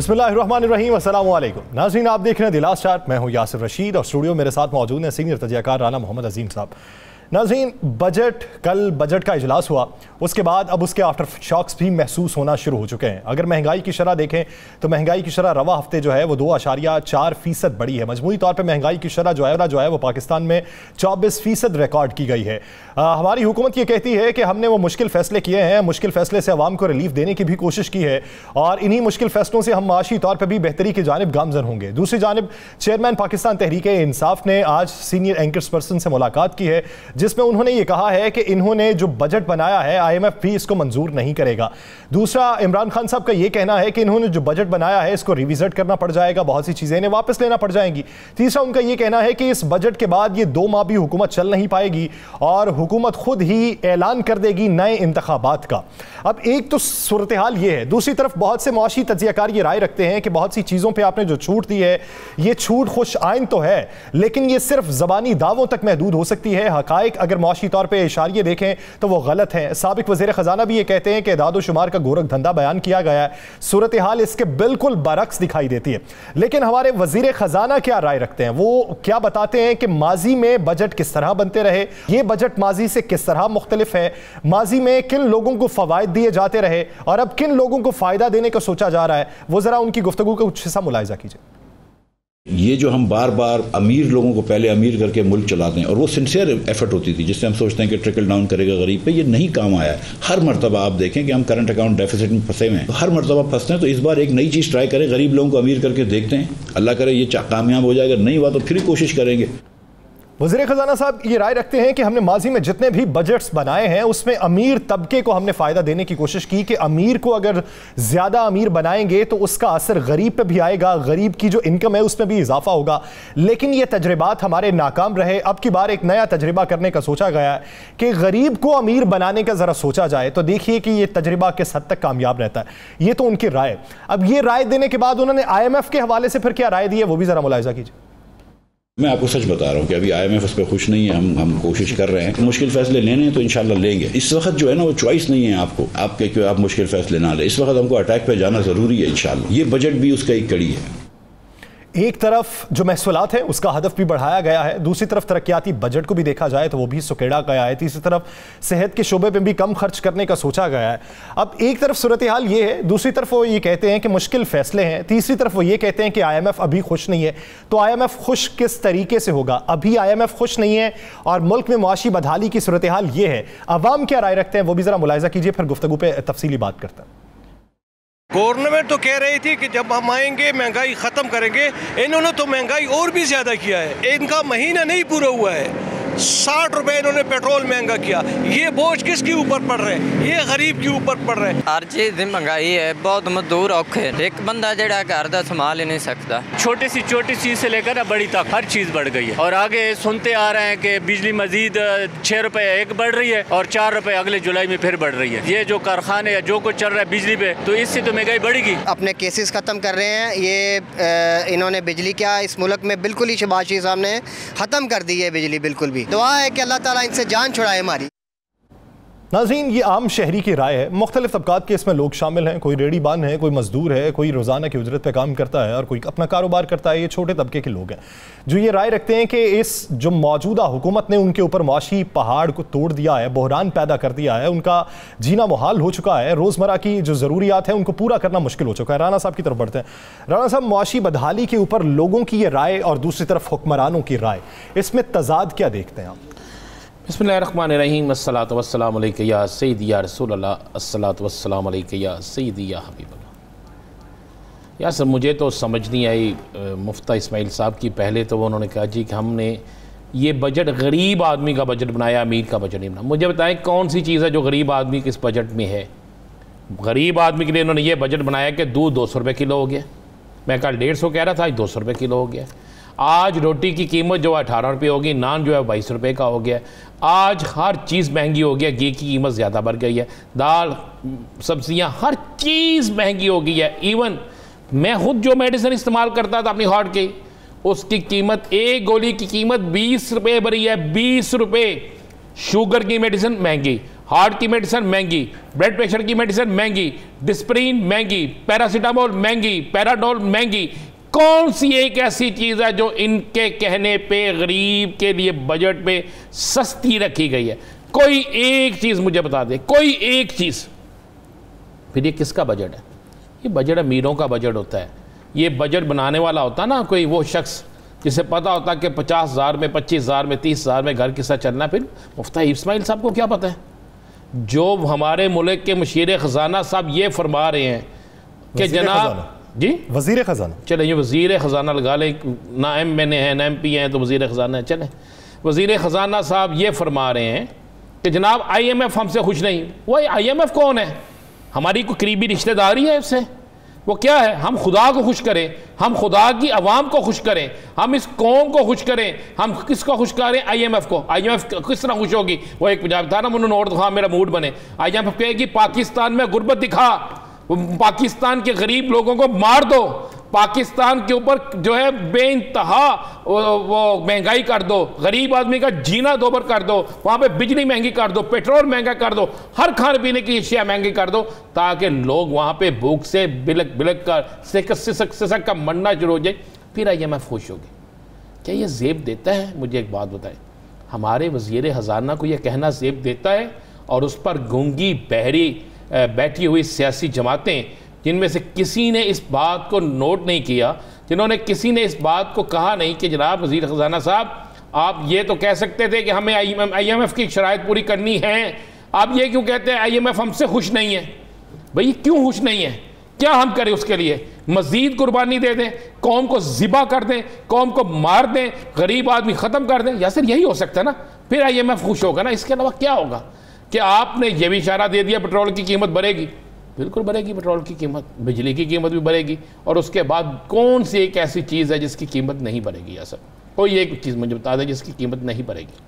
बिस्मिल्लाहिर्रहमानिर्रहीम, अस्सलाम वालेकुम नाज़रीन, आप देख रहे हैं द लास्ट चार्ट। मैं हूं यासिर रशीद और स्टूडियो मेरे साथ मौजूद हैं सीनियर तजियाकार राना मोहम्मद अजीम साहब। नाज़रीन, कल बजट का इजलास हुआ, उसके बाद अब उसके आफ्टर शॉक्स भी महसूस होना शुरू हो चुके हैं। अगर महंगाई की शरह देखें तो महंगाई की शरह रवा हफ्ते जो है वो 2.4% बढ़ी है। मजमूई तौर पे महंगाई की शरह जो है वो पाकिस्तान में 24% रिकॉर्ड की गई है। हमारी हुकूमत ये कहती है कि हमने वो मुश्किल फ़ैसले किए हैं, मुश्किल फ़ैसले से अवाम को रिलीफ देने की भी कोशिश की है और इन्हीं मुश्किल फ़ैसलों से हम माशी तौर पर भी बेहतरी की जानिब गामजन होंगे। दूसरी जानिब चेयरमैन पाकिस्तान तहरीक इंसाफ ने आज सीनियर एंकर्स पर्सन से मुलाकात की है, जिसमें उन्होंने ये कहा है कि इन्होंने जो बजट बनाया है IMF भी इसको मंजूर नहीं करेगा। दूसरा, इमरान खान साहब का ये कहना है कि इन्होंने जो बजट बनाया है इसको रिविजिट करना पड़ जाएगा, बहुत सी चीज़ें इन्हें वापस लेना पड़ जाएंगी। तीसरा, उनका ये कहना है कि इस बजट के बाद ये 2 माह भी हुकूमत चल नहीं पाएगी और हुकूमत खुद ही ऐलान कर देगी नए इंतखाबात का। अब एक तो सूरत हाल ये है, दूसरी तरफ बहुत से मुआशी तज्जियाकार ये राय रखते हैं कि बहुत सी चीज़ों पर आपने जो छूट दी है ये छूट खुश आइन तो है, लेकिन ये सिर्फ ज़बानी दावों तक महदूद हो सकती है। हकायक अगर मुआशी तौर पर इशारे देखें तो वो गलत है। साबिक वज़ीर ख़जाना भी ये कहते हैं कि दादो शुमार का गोरख धंधा बयान किया गया है। सूरत हाल इसके बिल्कुल बरक्स दिखाई देती है। लेकिन हमारे वज़ीर ख़जाना क्या राय रखते हैं, वो क्या बताते हैं कि माजी में बजट किस तरह बनते रहे, ये बजट माजी से किस तरह मुख्तलिफ है, माजी में किन लोगों को फ़वाइद दिए जाते रहे और अब किन लोगों को फ़ायदा देने का सोचा जा रहा है। वो ज़रा उनकी गुफ्तगू का कुछ हिस्सा मुलाहिज़ा कीजिए। ये जो हम बार बार अमीर लोगों को पहले अमीर करके मुल्क चलाते हैं और वो सिंसियर एफर्ट होती थी जिससे हम सोचते हैं कि ट्रिकल डाउन करेगा गरीब पे, ये नहीं काम आया है। हर मरतबा आप देखें कि हम करंट अकाउंट डेफिसिट में फंसे हुए हैं, तो हर मरतबा फंसते हैं। तो इस बार एक नई चीज़ ट्राई करें, गरीब लोगों को अमीर करके देखते हैं, अल्लाह करे ये कामयाब हो जाएगा, नहीं हुआ तो फिर कोशिश करेंगे। वज़ीर ख़जाना साहब ये राय रखते हैं कि हमने माजी में जितने भी बजट्स बनाए हैं उसमें अमीर तबके को हमने फ़ायदा देने की कोशिश की कि अमीर को अगर ज़्यादा अमीर बनाएंगे तो उसका असर गरीब पे भी आएगा, गरीब की जो इनकम है उसमें भी इजाफा होगा। लेकिन ये तजर्बात हमारे नाकाम रहे। अब की बार एक नया तजर्बा करने का सोचा गया है कि गरीब को अमीर बनाने का ज़रा सोचा जाए, तो देखिए कि ये तजर्बा किस हद तक कामयाब रहता है। ये तो उनकी राय। अब ये राय देने के बाद उन्होंने IMF के हवाले से फिर क्या राय दी है वो भी ज़रा मुलाहिज़ा कीजिए। मैं आपको सच बता रहा हूँ कि अभी IMF इस पर खुश नहीं है। हम कोशिश कर रहे हैं, मुश्किल फैसले लेने हैं तो इंशाल्लाह लेंगे। इस वक्त जो है ना वो चॉइस नहीं है आपको, आपके क्यों आप मुश्किल फैसले ना ले। इस वक्त हमको अटैक पे जाना जरूरी है इंशाल्लाह। ये बजट भी उसका एक कड़ी है। एक तरफ जो महसूलात है उसका हदफ भी बढ़ाया गया है, दूसरी तरफ तरक्याती बजट को भी देखा जाए तो वो भी सुकेड़ा गया है, तीसरी तरफ सेहत के शोबे पे भी कम खर्च करने का सोचा गया है। अब एक तरफ सूरत हाल ये है, दूसरी तरफ वो ये कहते हैं कि मुश्किल फैसले हैं, तीसरी तरफ वो ये कहते हैं कि IMF अभी खुश नहीं है। तो IMF खुश किस तरीके से होगा? अभी IMF खुश नहीं है और मुल्क में मुआशी बदहाली की सूरत हाल ये है। अवाम क्या राय रखते हैं वो भी ज़रा मुलाहिज़ा कीजिए, फिर गुफ्तगू पे तफसीली बात करते हैं। गवर्नमेंट तो कह रही थी कि जब हम आएंगे महंगाई ख़त्म करेंगे, इन्होंने तो महंगाई और भी ज़्यादा किया है। इनका महीना नहीं पूरा हुआ है, 60 रुपए इन्होंने पेट्रोल महंगा किया। ये बोझ किसके ऊपर पड़ रहे हैं? ये गरीब के ऊपर पड़ रहे हैं। हर चीज़ की महंगाई है, बहुत मजदूर औखे, एक बंदा जड़ा घर का संभाल ही नहीं सकता। छोटी चीज़ से लेकर बड़ी तक हर चीज़ बढ़ गई है और आगे सुनते आ रहे हैं कि बिजली मजीद 6 रुपए एक बढ़ रही है और 4 रुपए अगले जुलाई में फिर बढ़ रही है। ये जो कारखाने या जो कुछ चल रहा है बिजली पे, तो इससे तो महंगाई बढ़ेगी। अपने केसेस ख़त्म कर रहे हैं। ये इन्होंने बिजली क्या इस मुल्क में बिल्कुल ही शहबाज शरीफ साहब ने ख़त्म कर दी है बिजली, बिल्कुल भी। दुआ है कि अल्लाह ताला इनसे जान छुड़ाए हमारी। नाज़रीन, ये आम शहरी की राय है। मुख्तलिफ तबकात के इसमें लोग शामिल हैं। कोई रेहड़ीबान है, कोई मजदूर है, कोई रोज़ाना की उजरत पे काम करता है और कोई अपना कारोबार करता है। ये छोटे तबके के लोग हैं जो ये राय रखते हैं कि इस जो मौजूदा हुकूमत ने उनके ऊपर मुआशी पहाड़ को तोड़ दिया है, बहरान पैदा कर दिया है, उनका जीना मुहाल हो चुका है, रोज़मर्रा की जो ज़रूरियात हैं उनको पूरा करना मुश्किल हो चुका है। राना साहब की तरफ बढ़ते हैं। राना साहब, मुआशी बदहाली के ऊपर लोगों की ये राय और दूसरी तरफ हुक्मरानों की राय, इसमें तज़ाद क्या देखते हैं आप? बिस्मिल्लाहिर्रहमानिर्रहीम, अस्सलातु वस्सलामु अलैका या सय्यदी या रसूलल्लाह, अस्सलातु वस्सलामु अलैका या सय्यदी या हबीबल्लाह। यार सर, मुझे तो समझ नहीं आई मुफ्ती इस्माइल साहब की। पहले तो उन्होंने कहा जी कि हमने ये बजट गरीब आदमी का बजट बनाया, अमीर का बजट नहीं बनाया। मुझे बताएं कौन सी चीज़ है जो गरीब आदमी के इस बजट में है? गरीब आदमी के लिए उन्होंने ये बजट बनाया कि दूध 200 रुपये किलो हो गया। मैं कल 150 कह रहा था, आज 200 रुपये किलो हो गया। आज रोटी की कीमत जो है 18 रुपये होगी, नान जो है 22 रुपये का हो गया। आज हर चीज़ महंगी हो गया, घी की कीमत ज़्यादा बढ़ गई है, दाल सब्जियां हर चीज़ महंगी हो गई है। इवन मैं खुद जो मेडिसिन इस्तेमाल करता था अपनी हार्ट की, उसकी कीमत, एक गोली की कीमत 20 रुपये बढ़ी है, 20 रुपये। शुगर की मेडिसिन महंगी, हार्ट की मेडिसिन महंगी, ब्लड प्रेशर की मेडिसिन महंगी, डिस्प्रिन महंगी, पैरासीटामोल महंगी, पैराडोल महंगी। कौन सी एक ऐसी चीज़ है जो इनके कहने पे गरीब के लिए बजट पे सस्ती रखी गई है? कोई एक चीज़ मुझे बता दे, कोई एक चीज़। फिर ये किसका बजट है? ये बजट अमीरों का बजट होता है। ये बजट बनाने वाला होता ना कोई वो शख्स जिसे पता होता कि 50,000 में, 25,000 में, 30,000 में घर किसा चलना। फिर मुफ्ती इस्माइल साहब को क्या पता है? जो हमारे मुल्क के मुशीर ख़जाना साहब ये फरमा रहे हैं कि जनाब जी वज़ीर ख़जाना, चले ये वज़ीर ख़जाना लगा ले, ना MNA हैं ना MP हैं तो वज़ीर ख़जाना है, चले वज़ीर ख़जाना साहब ये फरमा रहे हैं कि जनाब IMF हमसे खुश नहीं। वो IMF कौन है? हमारी कोई करीबी रिश्तेदारी है उससे? वो क्या है? हम खुदा को खुश करें, हम खुदा की आवाम को खुश करें, हम इस कौम को खुश करें। हम किसको खुश करें? IMF को। IMF किस तरह खुश होगी? वो एक पंजाब था ना, मैंने नोट दिखा मेरा मूड बने। IMF कहेगी पाकिस्तान में गुर्बत दिखा, पाकिस्तान के गरीब लोगों को मार दो, पाकिस्तान के ऊपर जो है बेइंतहा वो महंगाई कर दो, गरीब आदमी का जीना दोबर कर दो, वहाँ पे बिजली महंगी कर दो, पेट्रोल महंगा कर दो, हर खाने पीने की अशिया महंगी कर दो, ताकि लोग वहाँ पे भूख से बिलक बिलक कर सिसक का मरना शुरू हो जाए। फिर IMF खुश होगी। क्या ये जेब देता है? मुझे एक बात बताएं, हमारे वज़ीर ख़जाना को यह कहना जेब देता है? और उस पर गूंगी बहरी बैठी हुई सियासी जमातें, जिनमें से किसी ने इस बात को नोट नहीं किया, जिन्होंने किसी ने इस बात को कहा नहीं कि जनाब वज़ीर ख़जाना साहब आप ये तो कह सकते थे कि हमें IMF की शराइत पूरी करनी है, आप ये क्यों कहते हैं IMF हमसे खुश नहीं है? भाई क्यों खुश नहीं है? क्या हम करें उसके लिए? मज़ीद कुर्बानी दे दें, कौम को ज़िबा कर दें, कौम को मार दें, गरीब आदमी ख़त्म कर दें? या सिर्फ यही हो सकता है ना? फिर IMF खुश होगा ना, इसके अलावा क्या होगा? कि आपने ये भी इशारा दे दिया पेट्रोल की कीमत बढ़ेगी, बिल्कुल बढ़ेगी पेट्रोल की कीमत, बिजली की कीमत भी बढ़ेगी, और उसके बाद कौन सी एक ऐसी चीज़ है जिसकी कीमत नहीं बढ़ेगी? या सर कोई एक चीज़ मुझे बता दें जिसकी कीमत नहीं बढ़ेगी।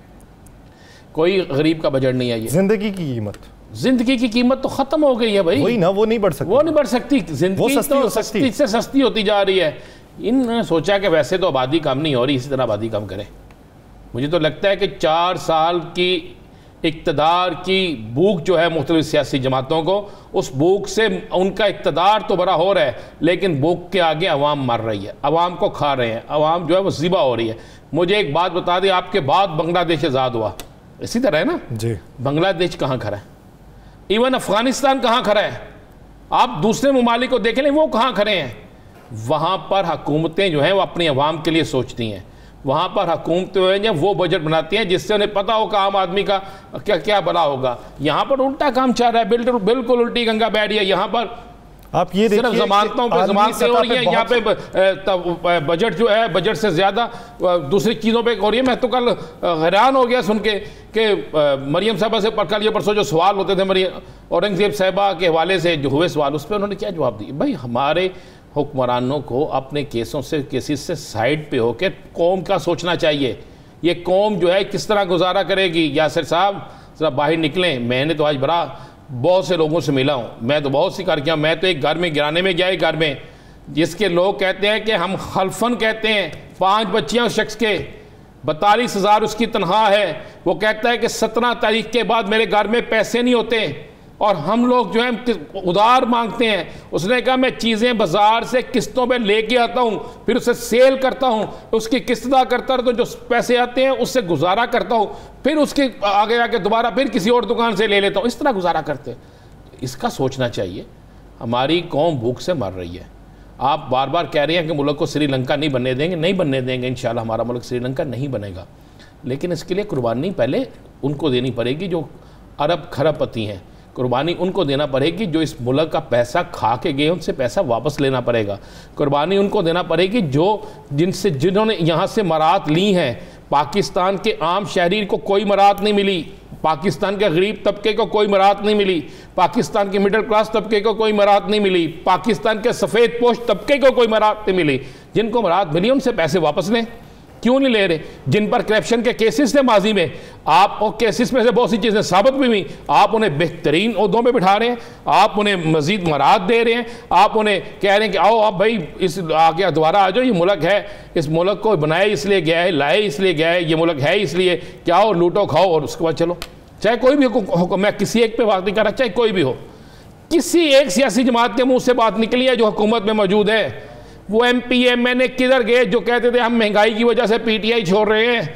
कोई गरीब का बजट नहीं है ये। जिंदगी की कीमत, जिंदगी की कीमत तो खत्म हो गई है भाई। वही ना, वो नहीं बढ़ सकती, वो नहीं बढ़ सकती। जिंदगी तो सस्ती से सस्ती होती जा रही है। इन्होंने सोचा कि वैसे तो आबादी कम नहीं हो रही, इसी तरह आबादी कम करें। मुझे तो लगता है कि 4 साल की इक़्तिदार की भूख जो है मुख्तलिफ सियासी जमातों को, उस भूख से उनका इक़्तिदार तो बड़ा हो रहा है, लेकिन भूख के आगे अवाम मर रही है, अवाम को खा रहे हैं, अवाम जो है वो ज़िबा हो रही है। मुझे एक बात बता दें, आपके बाद बांग्लादेश आज़ाद हुआ, इसी तरह है ना जी। बांग्लादेश कहाँ खड़ा है? इवन अफ़गानिस्तान कहाँ खड़ा है? आप दूसरे ममालिक को देख लें, वो कहाँ खड़े हैं? वहाँ पर हुकूमतें जो हैं वो अपनी अवाम के लिए सोचती हैं। वहाँ पर हुकूमतें वो बजट बनाती हैं जिससे उन्हें पता हो कि आम आदमी का क्या क्या भला होगा। यहाँ पर उल्टा काम चल रहा है, बिल्कुल उल्टी गंगा बह रही है। यहाँ पर आप ये सिर्फ जमानतों पर जमानतें हो रही हैं, यहाँ पे बजट जो है बजट से ज़्यादा दूसरी चीज़ों पे हो रही है। मैं तो कल हैरान हो गया सुन के कि मरियम साहबा से कल ये परसों जो सवाल होते थे मरियम औरंगज़ेब साहिबा के हवाले से जो हुए सवाल, उस पर उन्होंने क्या जवाब दिया? भाई हमारे हुक्मरानों को अपने केसेस से साइड पे होकर कौम का सोचना चाहिए। ये कौम जो है किस तरह गुजारा करेगी? यासिर साहब ज़रा बाहर निकलें। मैंने तो आज बड़ा बहुत से लोगों से मिला हूँ, मैं तो बहुत सी कर किया। मैं तो एक घर में गिराने में गया, एक घर में जिसके लोग कहते हैं कि हम खलफन कहते हैं, 5 बच्चियाँ उस शख्स के, 42,000 उसकी तनख्वाह है। वो कहता है कि 17 तारीख के बाद मेरे घर में पैसे नहीं होते और हम लोग जो है उधार मांगते हैं। उसने कहा मैं चीज़ें बाज़ार से किस्तों पे लेके आता हूँ, फिर उसे सेल करता हूँ, उसकी किस्त अदा करता तो जो पैसे आते हैं उससे गुजारा करता हूँ, फिर उसके आगे आके दोबारा फिर किसी और दुकान से ले लेता हूँ। इस तरह गुजारा करते हैं। इसका सोचना चाहिए। हमारी कौम भूख से मर रही है। आप बार बार कह रहे हैं कि मुल्क को श्रीलंका नहीं बनने देंगे, नहीं बनने देंगे। इंशाल्लाह हमारा मुल्क श्रीलंका नहीं बनेगा, लेकिन इसके लिए कुर्बानी पहले उनको देनी पड़ेगी जो अरब खरबपति हैं। कुर्बानी उनको देना पड़ेगी जो इस मुल्क का पैसा खा के गए, उनसे पैसा वापस लेना पड़ेगा। कुर्बानी उनको देना पड़ेगी जो जिन्होंने यहाँ से मराहत ली हैं। पाकिस्तान के आम शहरी को कोई मराहत नहीं मिली, पाकिस्तान के गरीब तबके को कोई मराहत नहीं मिली, पाकिस्तान के मिडिल क्लास तबके को कोई मराहत नहीं मिली, पाकिस्तान के सफ़ेद पोश तबके को कोई मराहत नहीं मिली। जिनको मराहत मिली उनसे पैसे वापस लें। क्यों नहीं ले रहे? जिन पर करप्शन के केसेस थे माजी में, आप और केसेस में से बहुत सी चीज़ें साबित भी हुई, आप उन्हें बेहतरीन ओहदों पे बिठा रहे हैं, आप उन्हें मजीद मराहत दे रहे हैं, आप उन्हें कह रहे हैं कि आओ आप भाई इस आगे दोबारा आ जाओ, ये मुल्क है, इस मुल्क को बनाए इसलिए गया है, लाए इसलिए गया है, ये मुल्क है इसलिए, क्या आओ लूटो खाओ और उसके बाद चलो। चाहे कोई भी हो, मैं किसी एक पे बात नहीं कर रहा, चाहे कोई भी हो, किसी एक सियासी जमात के मुंह से बात निकली है जो हुकूमत में मौजूद है, वो MP MNA किधर गए जो कहते थे हम महंगाई की वजह से PTI छोड़ रहे हैं?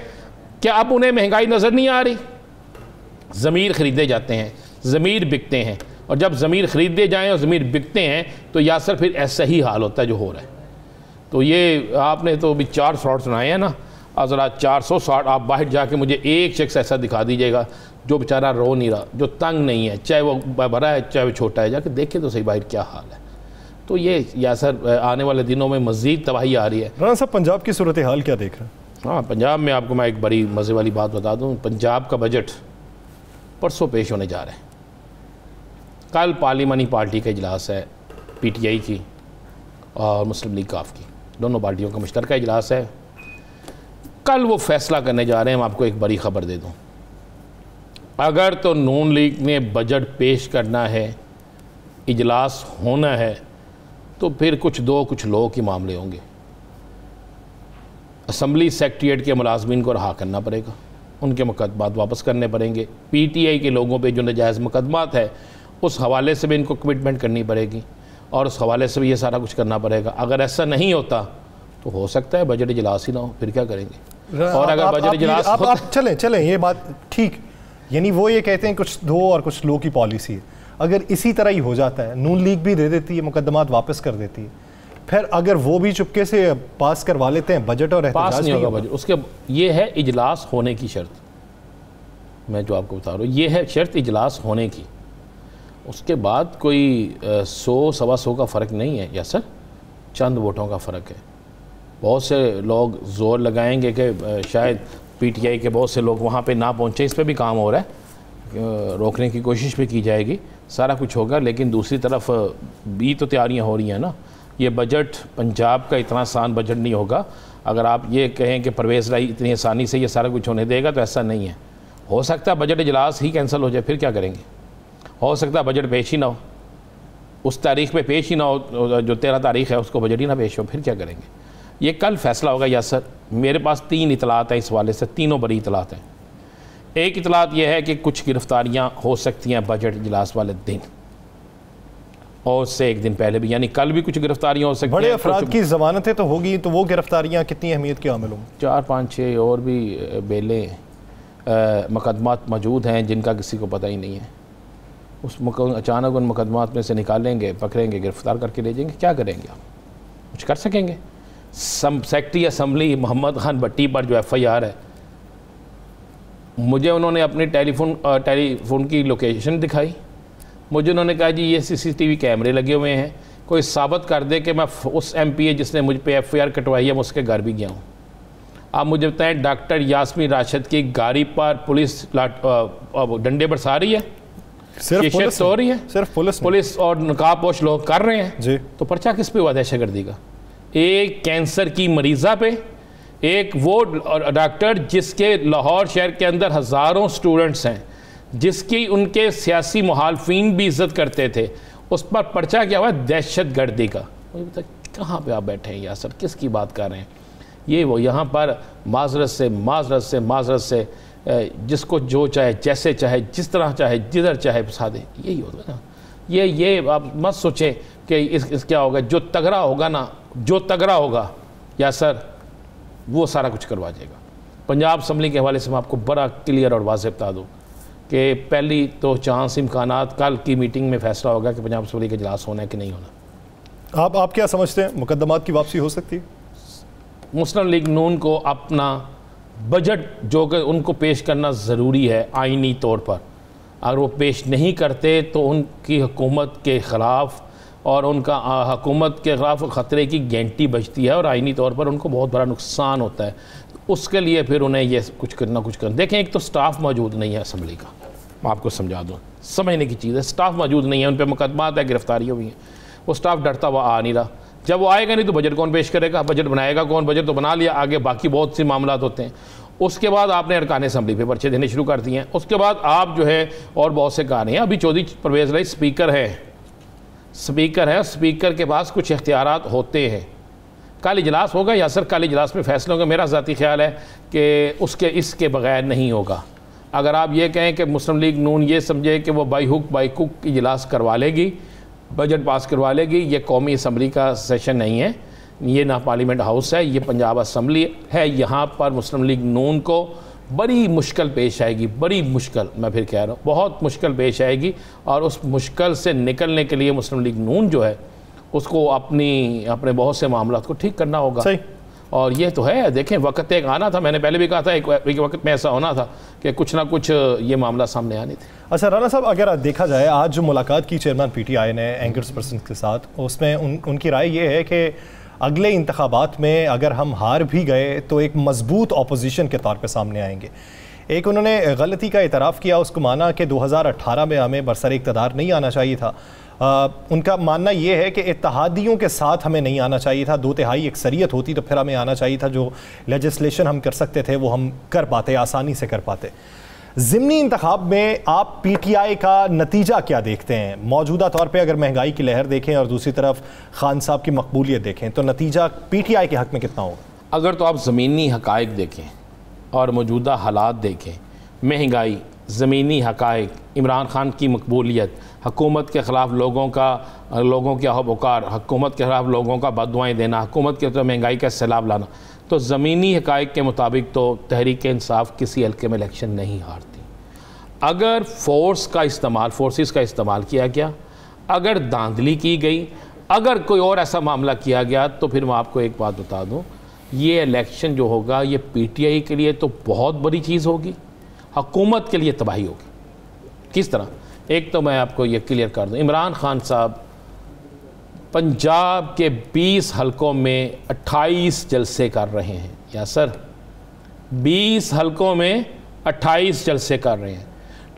क्या अब उन्हें महंगाई नज़र नहीं आ रही? ज़मीर ख़रीदे जाते हैं, ज़मीर बिकते हैं, और जब ज़मीर ख़रीदे जाएँ और ज़मीर बिकते हैं तो यासर फिर ऐसा ही हाल होता है जो हो रहा है। तो ये आपने तो अभी 4 शॉट सुनाए हैं ना, ज़रा 400 शॉट आप बाहर जाके मुझे एक शख्स ऐसा दिखा दीजिएगा जो बेचारा रो नहीं रहा, जो तंग नहीं है, चाहे वो बड़ा है चाहे वो छोटा है, जाके देखे तो सही बाहर क्या हाल है। तो ये यासर आने वाले दिनों में मज़ीद तबाही आ रही है। राना साहब, पंजाब की सूरत हाल क्या देख रहे हैं? हाँ, पंजाब में आपको मैं एक बड़ी मज़े वाली बात बता दूँ, पंजाब का बजट परसों पेश होने जा रहा है। कल पार्लिमानी पार्टी का इजलास है, PTI की और मुस्लिम लीग काफ की, दोनों पार्टियों का मुश्तरका इजलास है। कल वो फैसला करने जा रहे हैं। मैं आपको एक बड़ी ख़बर दे दूँ, अगर तो नून लीग ने बजट पेश करना है, इजलास होना है, तो फिर कुछ लोगों के मामले होंगे। असम्बली सेक्रेटरीट के मुलाजमीन को रहा करना पड़ेगा, उनके मुकदमात वापस करने पड़ेंगे। PTI के लोगों पे जो नाजायज़ मुकदमात है उस हवाले से भी इनको कमिटमेंट करनी पड़ेगी और उस हवाले से भी ये सारा कुछ करना पड़ेगा। अगर ऐसा नहीं होता तो हो सकता है बजट इजलास ही ना हो, फिर क्या करेंगे? और अगर बजट इजलास आप चलें ये बात ठीक, यानी वो ये कहते हैं कुछ दो और कुछ लो की पॉलिसी है। अगर इसी तरह ही हो जाता है, नून लीग भी दे देती है, मुकदमात वापस कर देती है, फिर अगर वो भी चुपके से पास करवा लेते हैं बजट और पास नहीं होगा बजट, उसके ये है इजलास होने की शर्त। मैं जो आपको बता रहा हूँ ये है शर्त इजलास होने की। उसके बाद कोई 100-125 का फ़र्क नहीं है या सर, चंद वोटों का फ़र्क है। बहुत से लोग ज़ोर लगाएंगे कि शायद PTI के बहुत से लोग वहाँ पे ना पहुँचे, इस पर भी काम हो रहा है, रोकने की कोशिश भी की जाएगी, सारा कुछ होगा। लेकिन दूसरी तरफ भी तो तैयारियाँ हो रही हैं ना। ये बजट पंजाब का इतना आसान बजट नहीं होगा। अगर आप ये कहें कि परवेज़ लाई इतनी आसानी से ये सारा कुछ होने देगा तो ऐसा नहीं है। हो सकता है बजट इजलास ही कैंसिल हो जाए, फिर क्या करेंगे? हो सकता है बजट पेश ही ना हो, उस तारीख पे पेश ही ना हो, जो 13 तारीख है उसको बजट ही ना पेश हो, फिर क्या करेंगे? ये कल फैसला होगा यासर। मेरे पास 3 इतलात हैं इस वाले से, तीनों बड़ी इतलात हैं। एक इतलात यह है कि कुछ गिरफ्तारियाँ हो सकती हैं बजट इजलास वाले दिन और उससे एक दिन पहले भी, यानी कल भी कुछ गिरफ्तारियाँ हो सकती हैं। बड़े अफराद की ज़मानतें तो होगी, तो वो गिरफ्तारियाँ कितनी अहमियत की हामिल होंगी? 4-5-6 और भी बेलें मुकदमात मौजूद हैं जिनका किसी को पता ही नहीं है। अचानक उन मुकदमात में से निकालेंगे, पकड़ेंगे, गिरफ्तार करके ले जाएंगे, क्या करेंगे आप? कुछ कर सकेंगे? सेक्रेटरी असम्बली मोहम्मद खान भट्टी पर जो FIR है, मुझे उन्होंने अपने टेलीफोन की लोकेशन दिखाई, मुझे उन्होंने कहा जी ये CCTV कैमरे लगे हुए हैं, कोई साबित कर दे कि मैं उस MPA जिसने मुझ पे FIR कटवाई है मैं उसके घर भी गया हूँ। आप मुझे बताएं, डॉक्टर यास्मीन राशिद की गाड़ी पर पुलिस डंडे बरसा रही है, सिर्फ पुलिस हो रही है, सिर्फ पुलिस और नकाबपोश लोग कर रहे हैं जी। तो पर्चा किस पे हुआ दहशतगर्दी का? एक कैंसर की मरीज़ा पे, एक वो डॉक्टर जिसके लाहौर शहर के अंदर हज़ारों स्टूडेंट्स हैं, जिसकी उनके सियासी मुखालफिन भी इज़्ज़त करते थे, उस पर पर्चा क्या हुआ? दहशतगर्दी का। मुझे बता कहाँ पे आप बैठे हैं यासर, किसकी बात कर रहे हैं? ये वो यहाँ पर माजरत से जिसको जो चाहे, जैसे चाहे, जिस तरह चाहे, जिधर चाहे फंसा दे, यही होगा ना। ये आप मत सोचें कि इस क्या होगा। जो तगड़ा होगा यासर वो सारा कुछ करवा जाएगा। पंजाब असम्बली के हवाले से मैं आपको बड़ा क्लियर और वाज़ेह बता दूँ कि पहली तो चांस इम्कानात कल की मीटिंग में फैसला होगा कि पंजाब असम्बली का इजलास होना है कि नहीं होना। आप क्या समझते हैं, मुकदमात की वापसी हो सकती है? मुस्लिम लीग नून को अपना बजट जो कि उनको पेश करना ज़रूरी है आइनी तौर पर, अगर वो पेश नहीं करते तो उनकी हुकूमत के ख़िलाफ़ और उनका हुकूमत के ख़िलाफ़ ख़तरे की गारंटी बचती है और आइनी तौर पर उनको बहुत बड़ा नुकसान होता है। उसके लिए फिर उन्हें ये कुछ करना देखें, एक तो स्टाफ मौजूद नहीं है असम्बली का, मैं आपको समझा दूँ, समझने की चीज़ है, स्टाफ मौजूद नहीं है, उन पर मुकदमात है, गिरफ्तारियाँ हुई हैं, वो स्टाफ डरता हुआ आ नहीं रहा। जब वो आएगा नहीं तो बजट कौन पेश करेगा? बजट बनाएगा कौन? बजट तो बना लिया, आगे बाकी बहुत से मामला होते हैं। उसके बाद आपने अरकान असम्बली पे पर्चे देने शुरू कर दिए हैं। उसके बाद आप जो है और बहुत से कार्य हैं। अभी चौधरी परवेज़ लाई स्पीकर है, स्पीकर के पास कुछ इख्तियारात होते हैं। कल इजलास होगा या सर कल इजलास में फैसले होंगे? मेरा ज़ाती ख्याल है कि इसके बगैर नहीं होगा। अगर आप ये कहें कि मुस्लिम लीग नून ये समझे कि वो बाई हुक बाई कुक इजलास करवा लेगी, बजट पास करवा लेगी, ये कौमी असम्बली का सेशन नहीं है, ये ना पार्लियामेंट हाउस है, ये पंजाब असम्बली है। यहाँ पर मुस्लिम लीग नून को बड़ी मुश्किल पेश आएगी, बड़ी मुश्किल, मैं फिर कह रहा हूँ बहुत मुश्किल पेश आएगी। और उस मुश्किल से निकलने के लिए मुस्लिम लीग नून जो है उसको अपने बहुत से मामलों को ठीक करना होगा। सही। और ये तो है, देखें वक्त एक आना था, मैंने पहले भी कहा था एक वक्त में ऐसा होना था कि कुछ ना कुछ ये मामला सामने आने थे। अच्छा राना साहब, अगर देखा जाए आज जो मुलाकात की चेयरमैन PTI ने एंकर्स पर्सन के साथ, उसमें उनकी राय ये है कि अगले इंतखाबात में अगर हम हार भी गए तो एक मजबूत अपोजिशन के तौर पे सामने आएंगे। एक उन्होंने गलती का इतराफ़ किया, उसको माना कि 2018 में हमें बरसर इक़्तिदार नहीं आना चाहिए था। उनका मानना ये है कि इत्तेहादियों के साथ हमें नहीं आना चाहिए था, 2/3 अक्सरियत होती तो फिर हमें आना चाहिए था, जो लेजिस्लेशन हम कर सकते थे वो हम कर पाते, आसानी से कर पाते। ज़िमनी इंतखाब में आप PTI का नतीजा क्या देखते हैं? मौजूदा तौर पे अगर महंगाई की लहर देखें और दूसरी तरफ खान साहब की मकबूलियत देखें तो नतीजा PTI के हक़ में कितना होगा? अगर तो आप ज़मीनी हक़ाइक़ देखें और मौजूदा हालात देखें, महंगाई, ज़मीनी हक़ाइक़, इमरान खान की मकबूलियत, हुकूमत के ख़िलाफ़ लोगों के अहवकार, हुकूमत के ख़िलाफ़ लोगों का बददुआएं देना, हुकूमत के तो महंगाई का सैलाब लाना, तो ज़मीनी हक़ाइक़ के मुताबिक तो तहरीक इंसाफ किसी हल्के में इलेक्शन नहीं हारती। अगर फोर्सेस का इस्तेमाल किया गया, अगर धांधली की गई, अगर कोई और ऐसा मामला किया गया, तो फिर मैं आपको एक बात बता दूँ, ये इलेक्शन जो होगा ये PTI के लिए तो बहुत बड़ी चीज़ होगी, हुकूमत के लिए तबाही होगी। किस तरह? एक तो मैं आपको ये क्लियर कर दूँ, इमरान खान साहब पंजाब के 20 हलकों में 28 जलसे कर रहे हैं। या सर, 20 हलकों में 28 जलसे कर रहे हैं।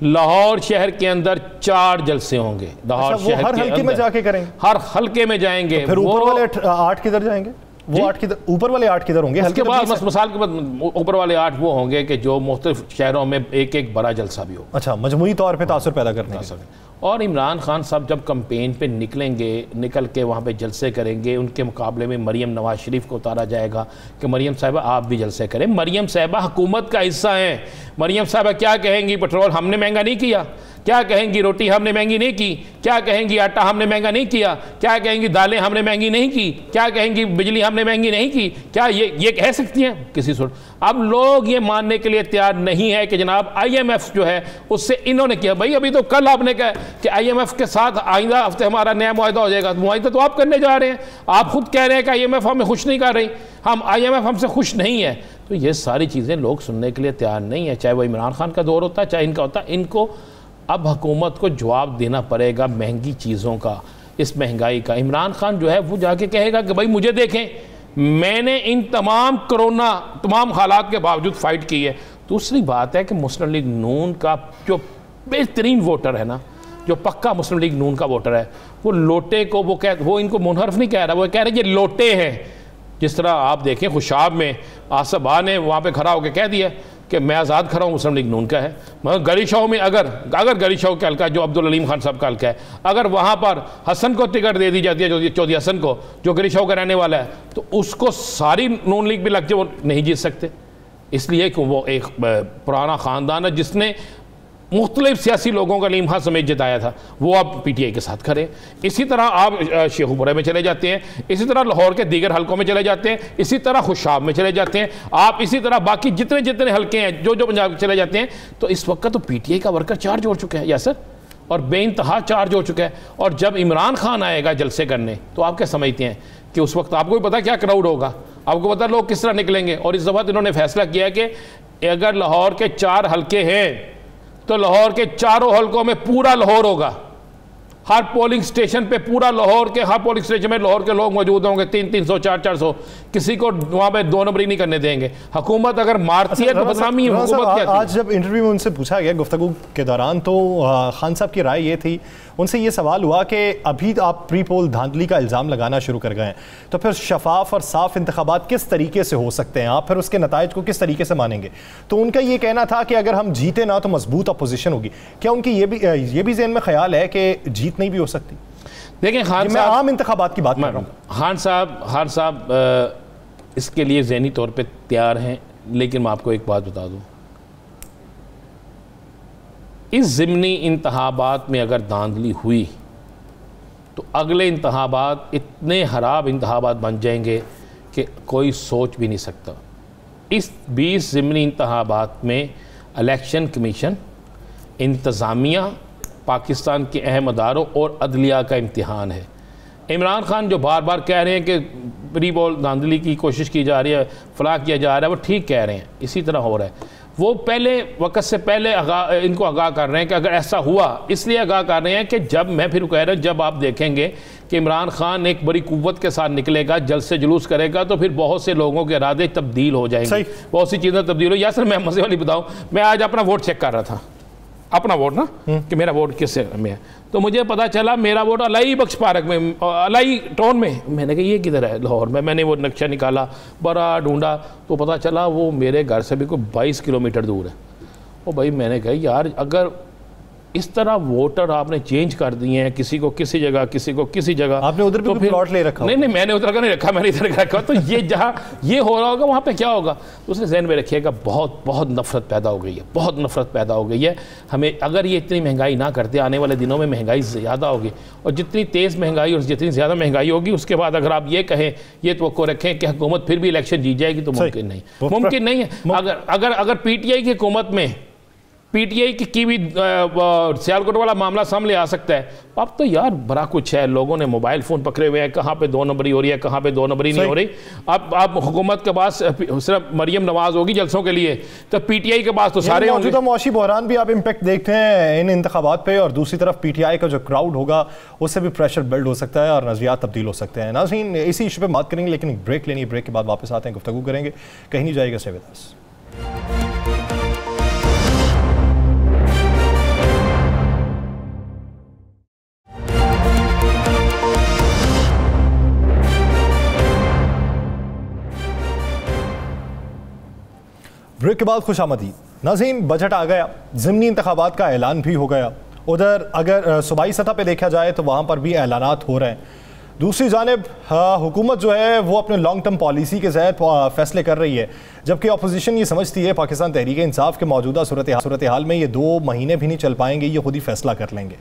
लाहौर शहर के अंदर 4 जलसे होंगे। लाहौर शहर हर हल्के में जाके करेंगे, हर हल्के में जाएंगे। तो फिर ऊपर वाले 8 किधर जाएंगे? वो 8 किधर, ऊपर वाले 8 किधर होंगे? उसके बाद मिसाल के बाद ऊपर वाले 8 वो होंगे कि जो मुख्तलिफ शहरों में एक एक बड़ा जलसा भी हो। अच्छा, मजमूई तौर पे तासुर पैदा करने के। और इमरान खान साहब जब कैंपेन पे निकल के वहाँ पे जलसे करेंगे, उनके मुकाबले में मरियम नवाज शरीफ को उतारा जाएगा कि मरियम साहिबा आप भी जलसे करें। मरियम साहिबा हुकूमत का हिस्सा हैं। मरियम साहिबा क्या कहेंगी? पेट्रोल हमने महंगा नहीं किया। क्या कहेंगी? रोटी हमने महंगी नहीं की। क्या कहेंगी? आटा हमने महंगा नहीं किया। क्या कहेंगी? दालें हमने महंगी नहीं की। क्या कहेंगी? बिजली हमने महंगी नहीं की। क्या ये कह सकती हैं? किसी सूरत। अब लोग ये मानने के लिए तैयार नहीं है कि जनाब IMF जो है उससे इन्होंने किया। भाई अभी तो कल आपने कहा कि IMF के साथ आइंदा हफ्ते हमारा नया मुआहदा हो जाएगा। मुआहदा तो आप करने जा रहे हैं। आप खुद कह रहे हैं कि IMF हमें खुश नहीं कर रही, IMF हमसे खुश नहीं है। तो ये सारी चीज़ें लोग सुनने के लिए तैयार नहीं है, चाहे वो इमरान खान का दौर होता है चाहे इनका होता। इनको अब हुकूमत को जवाब देना पड़ेगा महंगी चीज़ों का, इस महंगाई का। इमरान खान जो है वो जाके कहेगा कि भाई मुझे देखें, मैंने इन तमाम हालात के बावजूद फाइट की है। दूसरी बात है कि मुस्लिम लीग नून का जो बेहतरीन वोटर है ना, जो पक्का मुस्लिम लीग नून का वोटर है, वो लोटे को वो इनको मुनहरफ नहीं कह रहा, वो कह रहे ये लोटे हैं। जिस तरह आप देखें खुशाब में आसफ बा ने वहाँ पे खड़ा होकर कह दिया कि मैं आज़ाद खड़ा हूँ, मुस्लिम लीग नून का है। मगर गली शाह में अगर गली शाह का हल्का जो अब्दुल अलीम खान साहब का हल्का है, अगर वहाँ पर हसन को टिकट दे दी जाती है, चौधरी हसन को, जो गली शाह का रहने वाला है, तो उसको सारी नून लीग भी लग जाए, वो नहीं जीत सकते। इसलिए कि वो एक पुराना ख़ानदान है जिसने मुख्तलिफ सियासी लोगों का लीमहा समेत जिताया था, वो अब PTI के साथ खड़े। इसी तरह आप शेखुपुरा में चले जाते हैं, इसी तरह लाहौर के दीगर हलकों में चले जाते हैं, इसी तरह खुशाब में चले जाते हैं, आप इसी तरह बाकी जितने हलके हैं जो पंजाब चले जाते हैं। तो इस वक्त तो PTI का वर्कर चार्ज हो चुका है या सर, और बेइंतहा चार्ज हो चुका है। और जब इमरान खान आएगा जलसे करने, तो आप क्या समझते हैं कि उस वक्त आपको भी पता क्या क्राउड होगा, आपको पता लोग किस तरह निकलेंगे। और इस दफ़ा इन्होंने फैसला किया कि अगर लाहौर के 4 हलके हैं तो लाहौर के 4 हलकों में पूरा लाहौर होगा। हर पोलिंग स्टेशन पे पूरा लाहौर के हर पोलिंग स्टेशन में लाहौर के लोग मौजूद होंगे, 300 400। किसी को वहाँ पे 2 नंबरी नहीं करने देंगे। हुकूमत अगर मारती है तो बदनामी हुकूमत क्या? आज जब इंटरव्यू में उनसे पूछा गया गुफ्तगू के दौरान, तो खान साहब की राय ये थी, उनसे ये सवाल हुआ कि अभी आप प्री पोल धांधली का इल्ज़ाम लगाना शुरू कर गए हैं, तो फिर शफाफ और साफ इंतखाबात किस तरीके से हो सकते हैं, आप फिर उसके नताइज को किस तरीके से मानेंगे? तो उनका ये कहना था कि अगर हम जीते ना तो मजबूत अपोजिशन होगी। क्या उनकी ये भी ज़हन में ख्याल है कि जीत नहीं भी हो सकती? देखें खान साहब, मैं आम इंतखाबात की बात कर रहा हूँ। खान साहब इसके लिए ज़हनी तौर पे तैयार हैं, लेकिन मैं आपको एक बात बता दूँ, इस ज़िमनी इंतखाबात में अगर धांधली हुई तो अगले इंतखाबात इतने ख़राब इंतखाबात बन जाएंगे कि कोई सोच भी नहीं सकता। इस 20 ज़िमनी इंतखाबात में इलेक्शन कमीशन, इंतज़ामिया, पाकिस्तान के अहम अदारों और अदलिया का इम्तिहान है। इमरान खान जो बार बार कह रहे हैं कि प्री पोल धांधली की कोशिश की जा रही है, फलाह किया जा रहा है, वो ठीक कह रहे हैं, इसी तरह हो रहा है। वो पहले वक्त से पहले इनको आगाह कर रहे हैं कि अगर ऐसा हुआ, इसलिए आगाह कर रहे हैं कि जब, मैं फिर कह रहा हूँ, जब आप देखेंगे कि इमरान खान एक बड़ी कुव्वत के साथ निकलेगा, जल्द से जुलूस करेगा, तो फिर बहुत से लोगों के इरादे तब्दील हो जाएंगे, बहुत सी चीज़ें तब्दील हो। या सर मैं मज़े वाली बताऊँ, मैं आज अपना वोट चेक कर रहा था, अपना वोट ना, कि मेरा वोट किस में है, तो मुझे पता चला मेरा वोट अलाई बख्श पार्क में, अलाई टाउन में। मैंने कहा ये किधर है लाहौर में, मैंने वो नक्शा निकाला, बड़ा ढूंढा, तो पता चला वो मेरे घर से भी कोई 22 किलोमीटर दूर है। ओ भाई, मैंने कहा यार अगर इस तरह वोटर आपने चेंज कर दिए हैं, किसी को किसी जगह, किसी को किसी जगह, आपने उधर भी प्लॉट ले रखा? नहीं, मैंने उधर का नहीं रखा, मैंने इधर का रखा। तो ये जहाँ ये हो रहा होगा वहाँ पे क्या होगा, तो उसने ज़हन में रखिएगा। बहुत बहुत नफरत पैदा हो गई है, बहुत नफरत पैदा हो गई है। हमें अगर ये इतनी महंगाई ना करते, आने वाले दिनों में महंगाई ज़्यादा होगी, और जितनी तेज़ महंगाई और जितनी ज़्यादा महंगाई होगी, उसके बाद अगर आप ये कहें, ये तवक्को रखें कि हुकूमत फिर भी इलेक्शन जीत जाएगी, तो मुमकिन नहीं, मुमकिन नहीं है। अगर PTI की हुकूमत में PTI की भी सियालकोट वाला मामला सामने आ सकता है। अब तो यार बड़ा कुछ है, लोगों ने मोबाइल फ़ोन पकड़े हुए हैं, कहाँ पे 2 नंबरी हो रही है, कहाँ पे 2 नंबरी नहीं हो रही। अब हुकूमत के पास सिर्फ मरियम नवाज होगी जलसों के लिए, तो PTI के पास तो सारे होंगे। मौजूदा मौशी बहरान भी आप इम्पैक्ट देखते हैं इन इंतखाबात पे, और दूसरी तरफ PTI का जो क्राउड होगा उससे भी प्रेशर बिल्ड हो सकता है और नज़रियात तब्दील हो सकते हैं। नाज़रीन, इसी इशू पर बात करेंगे, लेकिन एक ब्रेक लेनी है, ब्रेक के बाद वापस आते हैं, गुफ्तगू करेंगे, कहीं नहीं जाएगा, स्टे विद अस। ब्रेक के बाद खुशामदीद। नाज़रीन, बजट आ गया, ज़िमनी इंतखाबात का ऐलान भी हो गया। उधर अगर सूबाई सतह पे देखा जाए तो वहाँ पर भी ऐलानात हो रहे हैं। दूसरी जानिब हुकूमत जो है वो अपने लॉन्ग टर्म पॉलिसी के तहत फैसले कर रही है, जबकि अपोजिशन ये समझती है पाकिस्तान तहरीक इंसाफ के मौजूदा सूरत हाल में ये 2 महीने भी नहीं चल पाएंगे, ये खुद ही फैसला कर लेंगे।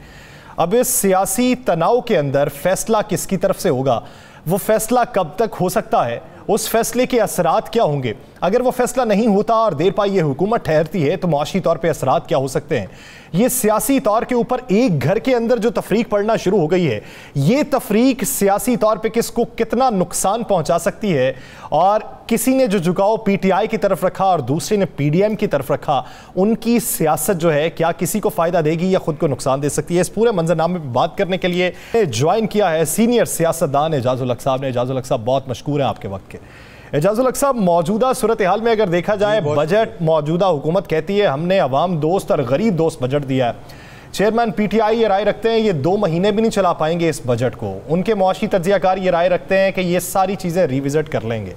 अब इस सियासी तनाव के अंदर फैसला किसकी तरफ से होगा, वो फैसला कब तक हो सकता है, उस फैसले के असरात क्या होंगे, अगर वो फैसला नहीं होता और देर पाई ये हुकूमत ठहरती है तो माशी तौर पे असरात क्या हो सकते हैं। ये सियासी तौर के ऊपर एक घर के अंदर जो तफरीक पड़ना शुरू हो गई है, ये तफरीक सियासी तौर पे किसको कितना नुकसान पहुंचा सकती है, और किसी ने जो झुकाव PTI की तरफ रखा और दूसरे ने PDM की तरफ रखा, उनकी सियासत जो है क्या किसी को फ़ायदा देगी या खुद को नुकसान दे सकती है। इस पूरे मंजरनामे पर बात करने के लिए ज्वाइन किया है सीनियर सियासतदान एजाजुल हक साहब ने। एजाजुल हक साहब बहुत मशकूर हैं आपके वक्त के। एजाजुल हक साहब, मौजूदा सूरत हाल में अगर देखा जाए, बजट मौजूदा हुकूमत कहती है हमने अवाम दोस्त और गरीब दोस्त बजट दिया है। चेयरमैन PTI ये राय रखते हैं ये 2 महीने भी नहीं चला पाएंगे इस बजट को। उनके मुआशी तज्जियाकार ये राय रखते हैं कि ये सारी चीज़ें रिविजिट कर लेंगे।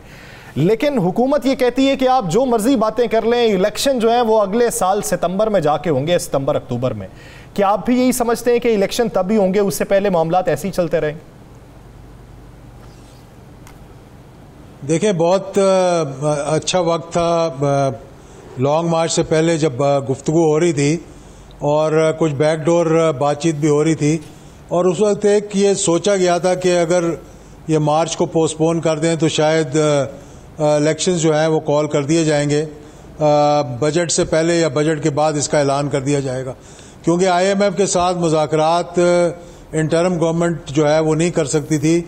लेकिन हुकूमत ये कहती है कि आप जो मर्जी बातें कर लें, इलेक्शन जो है वो अगले साल सितंबर में जाके होंगे, सितंबर अक्टूबर में। क्या आप भी यही समझते हैं कि इलेक्शन तभी होंगे, उससे पहले मामलात ऐसे ही चलते रहेंगे? देखिए, बहुत अच्छा वक्त था लॉन्ग मार्च से पहले जब गुफ्तगू हो रही थी और कुछ बैकडोर बातचीत भी हो रही थी, और उस वक्त एक ये सोचा गया था कि अगर ये मार्च को पोस्टपोन कर दें तो शायद इलेक्शंस जो हैं वो कॉल कर दिए जाएंगे, बजट से पहले या बजट के बाद इसका ऐलान कर दिया जाएगा, क्योंकि IMF के साथ मुज़ाकरात इंटरिम गवर्नमेंट जो है वो नहीं कर सकती थी,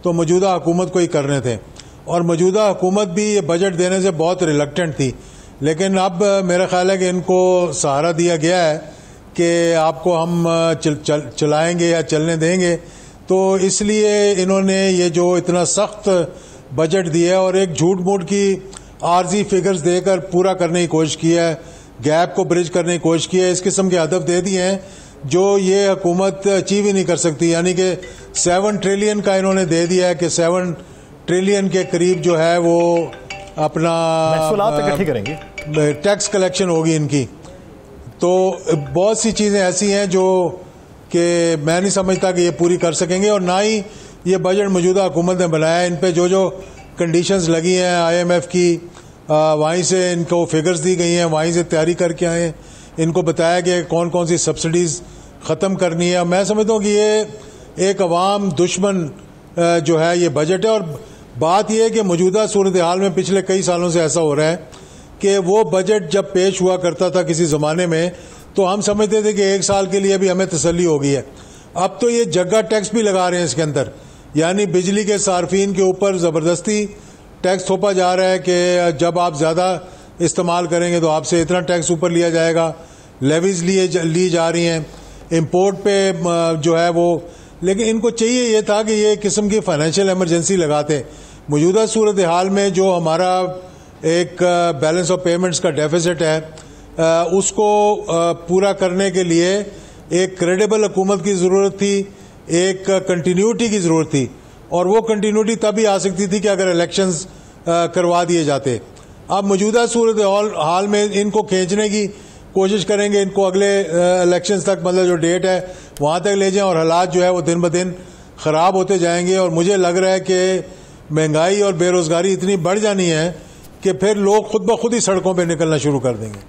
तो मौजूदा हुकूमत को ही करने थे, और मौजूदा हुकूमत भी ये बजट देने से बहुत रिलक्टेंट थी। लेकिन अब मेरा ख्याल है कि इनको सहारा दिया गया है कि आपको हम चलाएंगे या चलने देंगे, तो इसलिए इन्होंने ये जो इतना सख्त बजट दिया है और एक झूठ मूठ की आर्जी फिगर्स देकर पूरा करने की कोशिश की है, गैप को ब्रिज करने की कोशिश की है, इस किस्म के हदफ दे दिए हैं जो ये हुकूमत अचीव ही नहीं कर सकती। यानी कि 7 ट्रिलियन का इन्होंने दे दिया है कि 7 ट्रिलियन के करीब जो है वो अपना इकट्ठी करेंगे, टैक्स कलेक्शन होगी इनकी। तो बहुत सी चीज़ें ऐसी हैं जो कि मैं नहीं समझता कि ये पूरी कर सकेंगे, और ना ही ये बजट मौजूदा हुकूमत ने बनाया। इन पे जो जो कंडीशंस लगी हैं IMF की, वहीं से इनको फिगर्स दी गई हैं, वहीं से तैयारी करके आए हैं, इनको बताया कि कौन कौन सी सब्सिडीज़ ख़त्म करनी है। मैं समझता हूँ कि ये एक अवाम दुश्मन जो है ये बजट है। और बात यह है कि मौजूदा सूरत हाल में पिछले कई सालों से ऐसा हो रहा है कि वो बजट जब पेश हुआ करता था किसी ज़माने में तो हम समझते थे कि 1 साल के लिए भी हमें तसल्ली हो गई है। अब तो ये जगह टैक्स भी लगा रहे हैं इसके अंदर, यानी बिजली के सार्फिन के ऊपर ज़बरदस्ती टैक्स थोपा जा रहा है कि जब आप ज़्यादा इस्तेमाल करेंगे तो आपसे इतना टैक्स ऊपर लिया जाएगा। लेवीज ली जा रही हैं इंपोर्ट पे जो है वो। लेकिन इनको चाहिए ये था कि ये किस्म की फाइनेंशियल इमरजेंसी लगाते। मौजूदा सूरत हाल में जो हमारा एक बैलेंस ऑफ पेमेंट्स का डेफिसिट है उसको पूरा करने के लिए एक क्रेडिबल हुकूमत की ज़रूरत थी, एक कंटिन्यूटी की ज़रूरत थी। और वो कंटिन्यूटी तभी आ सकती थी कि अगर इलेक्शंस करवा दिए जाते। अब मौजूदा सूरत हाल में इनको खींचने की कोशिश करेंगे, इनको अगले इलेक्शंस तक मतलब जो डेट है वहाँ तक ले जाएं और हालात जो है वो दिन ब दिन ख़राब होते जाएंगे। और मुझे लग रहा है कि महंगाई और बेरोज़गारी इतनी बढ़ जानी है कि फिर लोग खुद ब खुद ही सड़कों पर निकलना शुरू कर देंगे।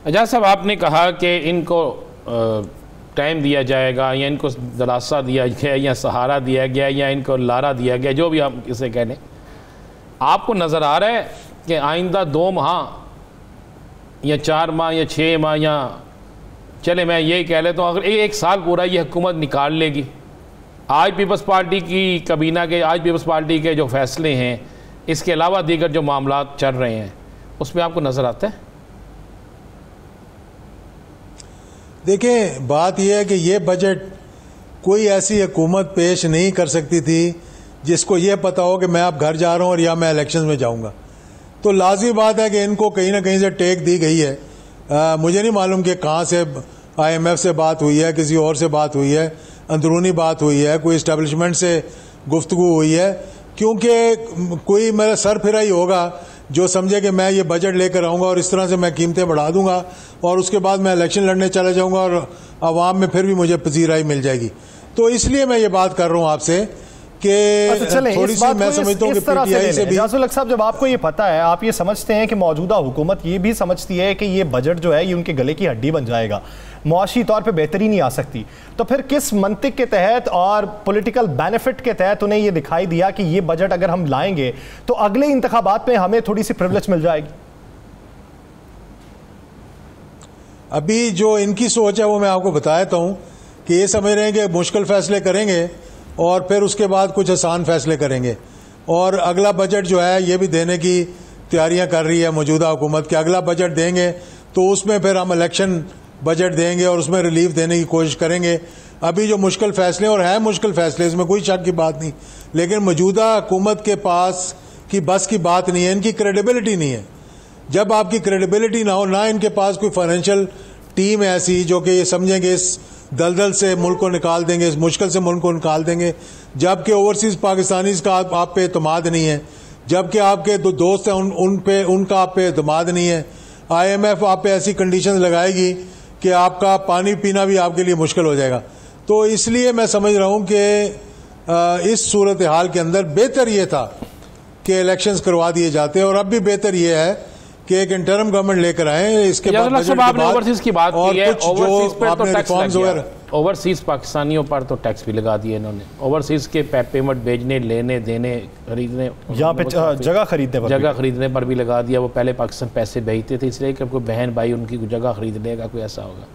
एजाज साहब, आपने कहा कि इनको टाइम दिया जाएगा या इनको दिलासा दिया गया या सहारा दिया गया या इनको लारा दिया गया, जो भी हम इसे कह लें, आपको नज़र आ रहा है कि आइंदा 2 माह या 4 माह या 6 माह या चले मैं यही कह लेता हूँ अगर 1 साल पूरा ये हुकूमत निकाल लेगी, आज पीपल्स पार्टी की कबीना के, आज पीपल्स पार्टी के जो फैसले हैं, इसके अलावा दीगर जो मामला चल रहे हैं, उसमें आपको नज़र आता है? देखें, बात यह है कि ये बजट कोई ऐसी हुकूमत पेश नहीं कर सकती थी जिसको ये पता हो कि मैं अब घर जा रहा हूँ और या मैं इलेक्शन में जाऊँगा। तो लाजमी बात है कि इनको कहीं ना कहीं से टेक दी गई है। मुझे नहीं मालूम कि कहाँ से IMF से बात हुई है, किसी और से बात हुई है, अंदरूनी बात हुई है, कोई इस्टेब्लिशमेंट से गुफ्तगू हुई है, क्योंकि कोई मेरा सर फिरा ही होगा जो समझे कि मैं ये बजट लेकर आऊँगा और इस तरह से मैं कीमतें बढ़ा दूंगा और उसके बाद मैं इलेक्शन लड़ने चला जाऊँगा और आवाम में फिर भी मुझे पजीराई मिल जाएगी। तो इसलिए मैं ये बात कर रहा हूँ आपसे कि थोड़ी सी मैं समझता हूँ कि PTI से भी। एजाजुल हक साहब, जब आपको ये पता है, आप ये समझते हैं कि मौजूदा हुकूमत ये भी समझती है कि ये बजट जो है ये उनके गले की हड्डी बन जाएगा, मुआशी तौर पे बेहतरी नहीं आ सकती, तो फिर किस मंतिक के तहत और पॉलिटिकल बेनिफिट के तहत उन्हें ये दिखाई दिया कि ये बजट अगर हम लाएंगे तो अगले इंतखाबात में हमें थोड़ी सी प्रिविलेज मिल जाएगी? अभी जो इनकी सोच है वो मैं आपको बताता हूँ कि ये समझ रहे हैं कि मुश्किल फैसले करेंगे और फिर उसके बाद कुछ आसान फैसले करेंगे। और अगला बजट जो है ये भी देने की तैयारियां कर रही है मौजूदा हुकूमत कि अगला बजट देंगे तो उसमें फिर हम इलेक्शन बजट देंगे और उसमें रिलीफ देने की कोशिश करेंगे। अभी जो मुश्किल फैसले, और है मुश्किल फैसले, इसमें कोई शक की बात नहीं, लेकिन मौजूदा हुकूमत के पास की बस की बात नहीं है, इनकी क्रेडिबिलिटी नहीं है। जब आपकी क्रेडिबिलिटी ना हो, ना इनके पास कोई फाइनेंशियल टीम है ऐसी जो कि ये समझेंगे इस दलदल से मुल्क को निकाल देंगे, इस मुश्किल से मुल्क को निकाल देंगे, जबकि ओवरसीज पाकिस्तानीज का आप पे एतमाद नहीं है, जबकि आपके दो दोस्त हैं उनका आप पे एतमाद नहीं है। IMF आप पे ऐसी कंडीशन लगाएगी कि आपका पानी पीना भी आपके लिए मुश्किल हो जाएगा। तो इसलिए मैं समझ रहा हूँ कि इस सूरत हाल के अंदर बेहतर ये था कि इलेक्शंस करवा दिए जाते, और अब भी बेहतर ये है कि एक इंटरम गवर्नमेंट लेकर आए। इसके बाद आपने ओवरसीज की बात की है, ओवरसीज पर तो टैक्स लग गया, ओवरसीज पाकिस्तानियों पर तो टैक्स भी लगा दिए इन्होंने, ओवरसीज के पेमेंट भेजने, लेने देने, खरीदने, यहाँ पे जगह खरीदने पर भी लगा दिया। वो पहले पाकिस्तान पैसे भेजते थे इसलिए कि कोई बहन भाई उनकी जगह खरीद लेगा, कोई ऐसा होगा।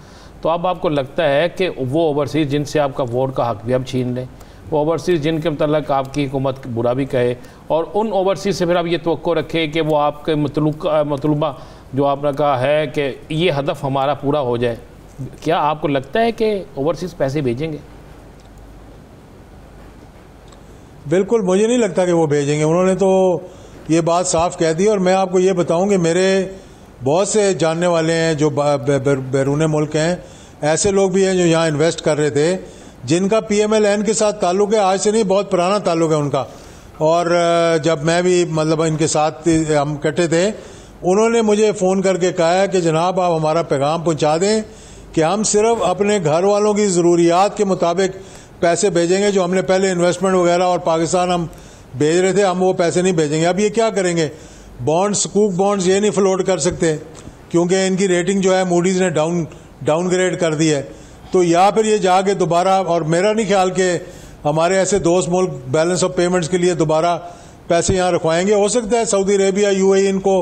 तो अब आपको लगता है कि वो ओवरसीज जिनसे आपका वोट का हक भी अब छीन लें, वो ओवरसीज़ जिनके मतलब आपकी हुकूमत बुरा भी कहे, और उन ओवरसीज़ से फिर आप ये तवक्को रखें कि वो आपके मतलूबा जो आपने कहा है कि ये हदफ हमारा पूरा हो जाए। क्या आपको लगता है कि ओवरसीज़ पैसे भेजेंगे? बिल्कुल मुझे नहीं लगता कि वो भेजेंगे। उन्होंने तो ये बात साफ कह दी। और मैं आपको ये बताऊं कि मेरे बहुत से जानने वाले हैं जो बैरून मुल्क हैं, ऐसे लोग भी हैं जो यहाँ इन्वेस्ट कर रहे थे, जिनका PMLN के साथ ताल्लुक है, आज से नहीं बहुत पुराना ताल्लुक है उनका। और जब मैं भी मतलब इनके साथ हम इकट्ठे थे, उन्होंने मुझे फ़ोन करके कहा है कि जनाब आप हमारा पैगाम पहुंचा दें कि हम सिर्फ अपने घर वालों की ज़रूरियात के मुताबिक पैसे भेजेंगे, जो हमने पहले इन्वेस्टमेंट वगैरह और पाकिस्तान हम भेज रहे थे, हम वो पैसे नहीं भेजेंगे। अब ये क्या करेंगे, बॉन्ड्स, स्कूक बॉन्ड्स ये नहीं फ्लोट कर सकते क्योंकि इनकी रेटिंग जो है मूडीज़ ने डाउनग्रेड कर दी है। तो या फिर ये जाके दोबारा, और मेरा नहीं ख्याल कि हमारे ऐसे दोस्त मुल्क बैलेंस ऑफ पेमेंट्स के लिए दोबारा पैसे यहाँ रखवाएंगे। हो सकता है सऊदी अरेबिया, यूएई इनको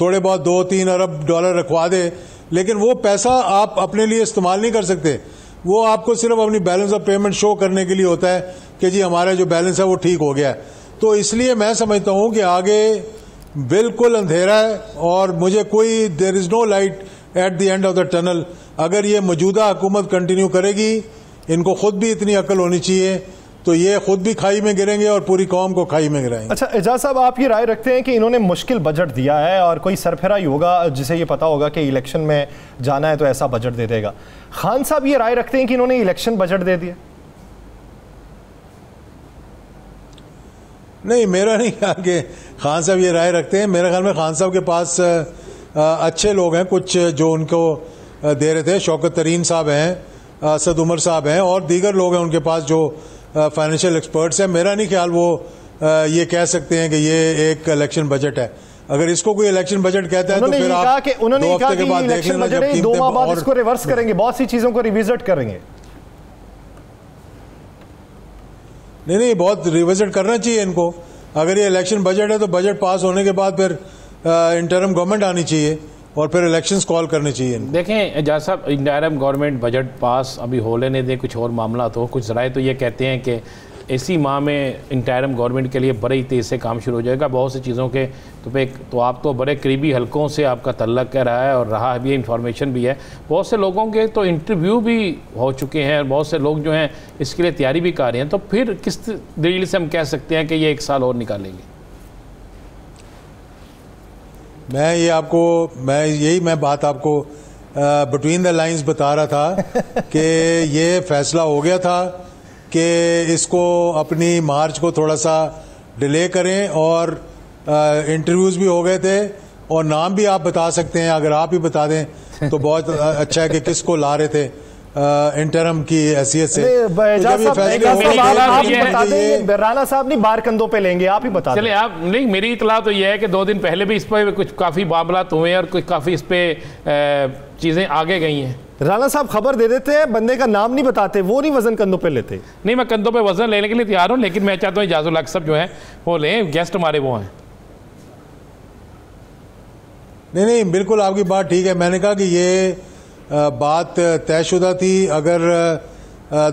थोड़े बहुत 2-3 अरब डॉलर रखवा दे, लेकिन वो पैसा आप अपने लिए इस्तेमाल नहीं कर सकते। वो आपको सिर्फ अपनी बैलेंस ऑफ पेमेंट शो करने के लिए होता है कि जी हमारा जो बैलेंस है वो ठीक हो गया है। तो इसलिए मैं समझता हूँ कि आगे बिल्कुल अंधेरा है और मुझे कोई there is no light at the end of the tunnel. अगर ये मौजूदा हुकूमत कंटिन्यू करेगी, इनको खुद भी इतनी अकल होनी चाहिए, तो ये खुद भी खाई में गिरेंगे और पूरी कौम को खाई में गिराएंगे। अच्छा एजाज साहब, आप ये राय रखते हैं कि इन्होंने मुश्किल बजट दिया है और कोई सरफिरा ही होगा जिसे ये पता होगा कि इलेक्शन में जाना है तो ऐसा बजट दे देगा। खान साहब ये राय रखते हैं कि इन्होंने इलेक्शन बजट दे दिया? नहीं, मेरा नहीं ख्याल कि खान साहब ये राय रखते हैं। मेरे ख्याल में खान साहब के पास अच्छे लोग हैं कुछ जो उनको दे रहे थे। शौकत तरीन साहब हैं, असद उमर साहब हैं और दीगर लोग हैं उनके पास जो फाइनेंशियल एक्सपर्ट्स हैं। मेरा नहीं ख्याल वो ये कह सकते हैं कि ये एक इलेक्शन बजट है। अगर इसको कोई इलेक्शन बजट कहता है तो फिर आप 2 हफ्ते के बाद देख लेना, जब 2 माह बाद इसको रिवर्स करेंगे, बहुत सी चीजों को रिविजिट करेंगे। नहीं, बहुत रिविजिट करना चाहिए इनको। अगर ये इलेक्शन बजट है तो बजट पास होने के बाद फिर इंटरिम गवर्नमेंट आनी चाहिए और फिर इलेक्शंस कॉल करने चाहिए। देखें एजाज साहब, इंटरिम गवर्नमेंट बजट पास अभी हो लेने दें, कुछ और मामला तो कुछ ज़राए तो ये कहते हैं कि इसी माह में इंटरिम गवर्नमेंट के लिए बड़े ही तेज़ से काम शुरू हो जाएगा। बहुत सी चीज़ों के तो आप तो बड़े करीबी हलकों से आपका तल्लक कह रहा है और रहा भी, इंफॉर्मेशन भी है। बहुत से लोगों के तो इंटरव्यू भी हो चुके हैं और बहुत से लोग जो हैं इसके लिए तैयारी भी कर रहे हैं। तो फिर किस दलील से हम कह सकते हैं कि ये 1 साल और निकालेंगे? मैं बात आपको बिटवीन द लाइंस बता रहा था कि ये फैसला हो गया था कि इसको अपनी मार्च को थोड़ा सा डिले करें और इंटरव्यूज़ भी हो गए थे और नाम भी आप बता सकते हैं। अगर आप ही बता दें तो बहुत अच्छा है कि किसको ला रहे थे इंटरम की हैसियत से। राना साहब नहीं बार कंधों पे लेंगे, आप ही बता चले आप। नहीं, मेरी इतला तो यह है कि 2 दिन पहले भी इस पर कुछ काफ़ी मामला हुए हैं और कुछ काफ़ी इस पर चीज़ें आगे गई हैं। राना साहब खबर दे देते हैं, बंदे का नाम नहीं बताते, वो नहीं वजन कंधों पे लेते। नहीं, मैं कंधों पे वजन लेने के लिए तैयार हूँ, लेकिन मैं चाहता हूँ इजाजुल हक साहब जो है वो लें, गेस्ट हमारे वो हैं। नहीं, बिल्कुल आपकी बात ठीक है। मैंने कहा कि ये बात तयशुदा थी अगर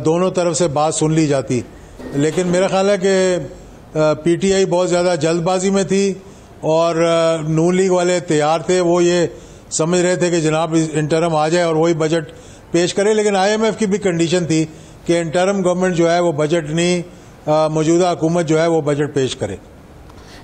दोनों तरफ से बात सुन ली जाती, लेकिन मेरा ख्याल है कि पीटीआई बहुत ज़्यादा जल्दबाजी में थी और नून लीग वाले तैयार थे। वो ये समझ रहे थे कि जनाब इंटरम आ जाए और वही बजट पेश करे, लेकिन IMF की भी कंडीशन थी कि इंटरम गवर्नमेंट जो है वो बजट नहीं, मौजूदा हुकूमत जो है वो बजट पेश करे।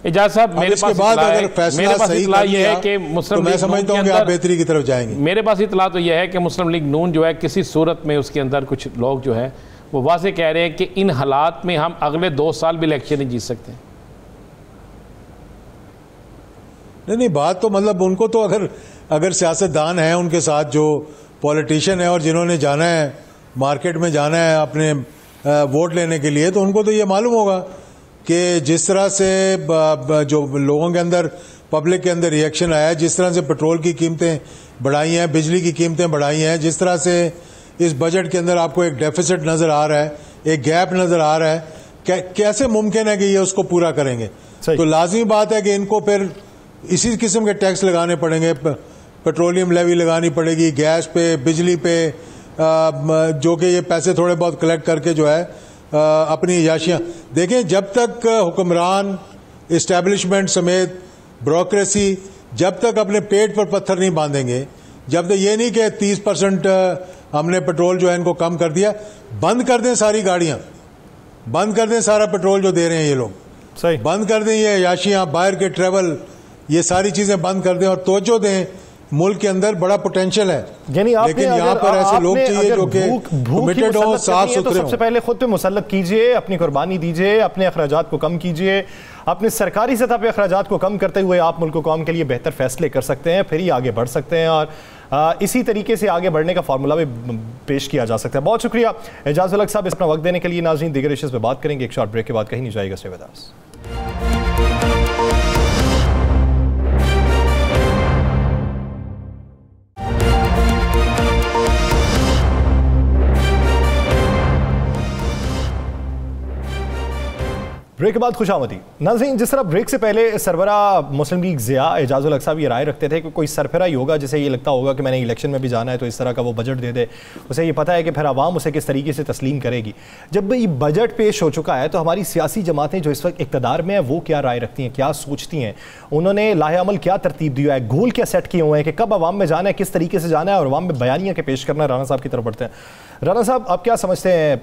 एजाज साहब, मेरे पास अगर फैसला सही यह है कि मुस्लिम लीग, मैं समझता हूं कि आप बेहतरी की तरफ जाएंगे। मेरे पास इतला तो यह है कि मुस्लिम लीग नून जो है किसी सूरत में उसके अंदर कुछ लोग जो है वो वाज़े कह रहे हैं कि इन हालात में हम अगले 2 साल भी इलेक्शन नहीं जीत सकते। नहीं, बात तो मतलब उनको तो अगर सियासतदान है उनके साथ, जो पॉलिटिशियन है और जिन्होंने जाना है मार्केट में, जाना है अपने वोट लेने के लिए, तो उनको तो ये मालूम होगा कि जिस तरह से जो लोगों के अंदर, पब्लिक के अंदर रिएक्शन आया है, जिस तरह से पेट्रोल की कीमतें बढ़ाई हैं, बिजली की कीमतें बढ़ाई हैं, जिस तरह से इस बजट के अंदर आपको एक डेफिसिट नज़र आ रहा है, एक गैप नज़र आ रहा है, कैसे मुमकिन है कि ये उसको पूरा करेंगे? तो लाजमी बात है कि इनको फिर इसी किस्म के टैक्स लगाने पड़ेंगे। पेट्रोलियम लेवी लगानी पड़ेगी, गैस पे, बिजली पे, जो कि ये पैसे थोड़े बहुत कलेक्ट करके जो है अपनी याशियाँ देखें। जब तक हुक्मरान, इस्टेब्लिशमेंट समेत ब्यूरोक्रेसी जब तक अपने पेट पर पत्थर नहीं बांधेंगे, जब तक ये नहीं कि 30% हमने पेट्रोल जो है इनको कम कर दिया, बंद कर दें सारी गाड़ियाँ, बंद कर दें सारा पेट्रोल जो दे रहे हैं ये लोग, सही बंद कर दें ये याशियाँ, बाहर के ट्रेवल, ये सारी चीज़ें बंद कर दें और तवज्जो दें। मुल्क के अंदर बड़ा पोटेंशियल है, लेकिन यहाँ पर ऐसे लोग चाहिए जो कि कमिटेड हो, साफ सुथरे हो। सबसे पहले खुद पे मुसल्लत कीजिए, अपनी कुर्बानी दीजिए, अपने अखराजात को कम कीजिए। अपने सरकारी सतह पे अखराजात को कम करते हुए आप मुल्क कौम के लिए बेहतर फैसले कर सकते हैं, फिर ही आगे बढ़ सकते हैं और इसी तरीके से आगे बढ़ने का फार्मूला भी पेश किया जा सकता है। बहुत शुक्रिया एजाजुल हक साहब अपना वक्त देने के लिए। नाज़रीन, दीगर इश्यूज़ पे बात करेंगे एक शॉर्ट ब्रेक के बाद, कहीं नहीं जाएगा। Stay with us. ब्रेक के बाद खुशामदी। नाज़रीन, जिस तरह ब्रेक से पहले सरबरा मुस्लिम लीग ज़िया एजाजुल हक साहब ये राय रखते थे कि कोई सरफरा ही होगा जिसे ये लगता होगा कि मैंने इलेक्शन में भी जाना है तो इस तरह का वो बजट दे दे, उसे ये पता है कि फिर आवाम उसे किस तरीके से तस्लीम करेगी। जब ये बजट पेश हो चुका है तो हमारी सियासी जमातें जो इस वक्त इक़्तिदार में हैं वो क्या राय रखती हैं, क्या सोचती हैं, उन्होंने लाहे अमल क्या तरतीब दी है, गोल क्या सेट किए हुए हैं कि कब आवाम में जाना है, किस तरीके से जाना है और आवाम में बयानियाँ के पेश करना। राना साहब की तरफ बढ़ते हैं। राना साहब, आप क्या समझते हैं,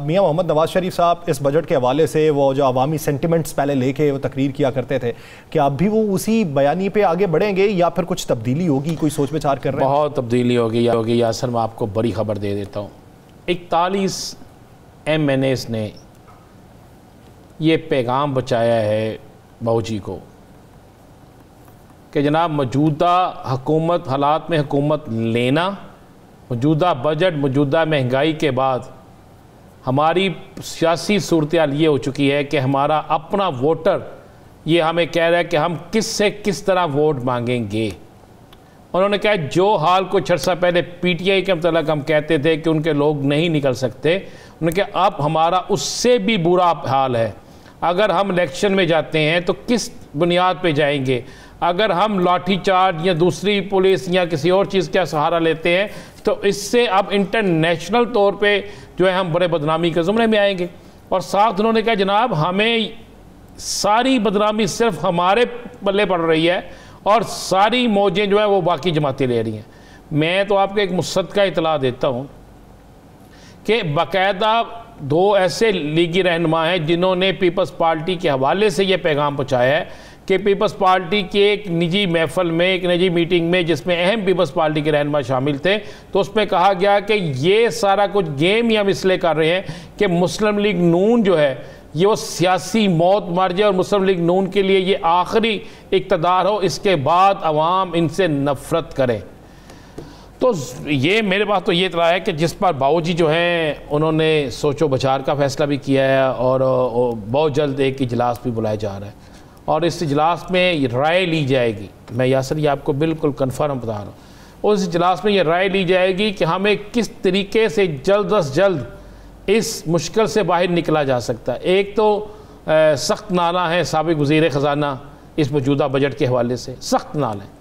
मियां मोहम्मद नवाज शरीफ साहब इस बजट के हवाले से वो जो अवामी सेंटिमेंट्स पहले लेके वो तकरीर किया करते थे, क्या अब भी वो उसी बयानी पे आगे बढ़ेंगे या फिर कुछ तब्दीली होगी, कोई सोच विचार कर रहे हैं? बहुत तब्दीली होगी यासर। मैं आपको बड़ी खबर दे देता हूँ। 41 MNAs ने ये पैगाम बचाया है बाऊजी को कि जनाब मौजूदा हुकूमत हालात में हुकूमत लेना, मौजूदा बजट मौजूदा महंगाई के बाद हमारी सियासी सूरत-ए-हाल ये हो चुकी है कि हमारा अपना वोटर ये हमें कह रहा है कि हम किस से किस तरह वोट मांगेंगे। उन्होंने कहा जो हाल कुछ अर्सा पहले PTI के मतलब हम कहते थे कि उनके लोग नहीं निकल सकते, उन्होंने कहा अब हमारा उससे भी बुरा हाल है। अगर हम इलेक्शन में जाते हैं तो किस बुनियाद पे जाएंगे? अगर हम लाठी चार्ज या दूसरी पुलिस या किसी और चीज़ का सहारा लेते हैं तो इससे अब इंटरनेशनल तौर पे जो है हम बड़े बदनामी के ज़ुमरे में आएंगे। और साथ उन्होंने कहा जनाब हमें सारी बदनामी सिर्फ हमारे बल्ले पड़ रही है और सारी मौजें जो है वो बाकी जमातें ले रही हैं। मैं तो आपको एक मुसद्दका इतला देता हूँ कि बाकायदा 2 ऐसे लीगी रहनुमा हैं जिन्होंने पीपल्स पार्टी के हवाले से ये पैगाम पहुँचाया है कि पीपल्स पार्टी के एक निजी महफल में, एक निजी मीटिंग में जिसमें अहम पीपल्स पार्टी के रहनुमा शामिल थे, तो उसमें कहा गया कि ये सारा कुछ गेम ही हम इसलिए कर रहे हैं कि मुस्लिम लीग नून जो है ये वो सियासी मौत मर जाए और मुस्लिम लीग नून के लिए ये आखिरी इक़्तिदार हो, इसके बाद अवाम इनसे नफ़रत करे। तो ये मेरे पास तो ये इतला है कि जिस पर बाऊजी जो हैं उन्होंने सोचो बचार का फ़ैसला भी किया है और बहुत जल्द एक इजलास भी बुलाया जा रहा है और इस इजलास में राय ली जाएगी। मैं यासर ये आपको बिल्कुल कन्फर्म बता रहा हूँ, उस इजलास में ये राय ली जाएगी कि हमें किस तरीके से जल्द अज जल्द इस मुश्किल से बाहर निकला जा सकता है। एक तो सख्त नाला है साबिक़ वज़ीर ख़जाना इस मौजूदा बजट के हवाले से, सख्त नाला है।